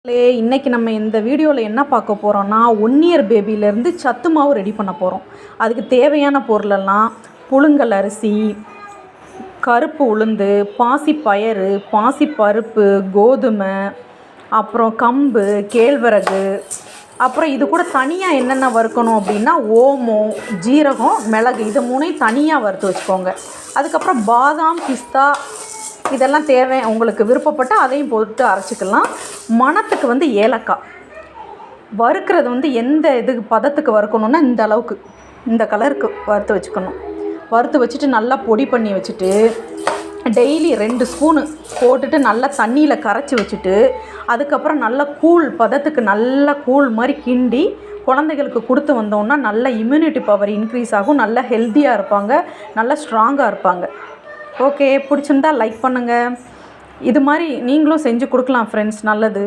இன்னைக்கு நம்ம இந்த வீடியோவில் என்ன பார்க்க போகிறோம்னா 1 இயர் பேபிலேருந்து சத்து மாவு ரெடி பண்ண போகிறோம். அதுக்கு தேவையான பொருளெல்லாம் புழுங்கல் அரிசி, கருப்பு உளுந்து, பாசிப்பயறு, பாசிப்பருப்பு, கோதுமை, அப்புறம் கம்பு, கேழ்வரகு, அப்புறம் இது கூட தனியாக என்னென்ன வறுக்கணும் அப்படின்னா ஓமம், ஜீரகம், மிளகு இது மூணையும் தனியாக வறுத்து வச்சுக்கோங்க. அதுக்கப்புறம் பாதாம், பிஸ்தா இதெல்லாம் தேவை, உங்களுக்கு விருப்பப்பட்டால் அதையும் போட்டு அரைச்சிக்கலாம். மணத்துக்கு ஏலக்காய் வறுக்கிறது எந்த இதுக்கு பதத்துக்கு வறுக்கணுன்னா இந்த அளவுக்கு இந்த கலருக்கு வறுத்து வச்சுக்கணும். வறுத்து வச்சுட்டு நல்லா பொடி பண்ணி வச்சுட்டு டெய்லி 2 ஸ்பூனு போட்டுட்டு நல்லா தண்ணியில் கரைச்சி வச்சுட்டு அதுக்கப்புறம் நல்லா கூழ் பதத்துக்கு நல்லா கூழ் மாதிரி கிண்டி குழந்தைகளுக்கு கொடுத்து வந்தோன்னா நல்ல இம்யூனிட்டி பவர் இன்க்ரீஸ் ஆகும். நல்லா ஹெல்த்தியாக இருப்பாங்க, நல்லா ஸ்ட்ராங்காக இருப்பாங்க. ஓகே, பிடிச்சிருந்தா லைக் பண்ணுங்கள். இது மாதிரி நீங்களும் செஞ்சு கொடுக்கலாம் ஃப்ரெண்ட்ஸ், நல்லது.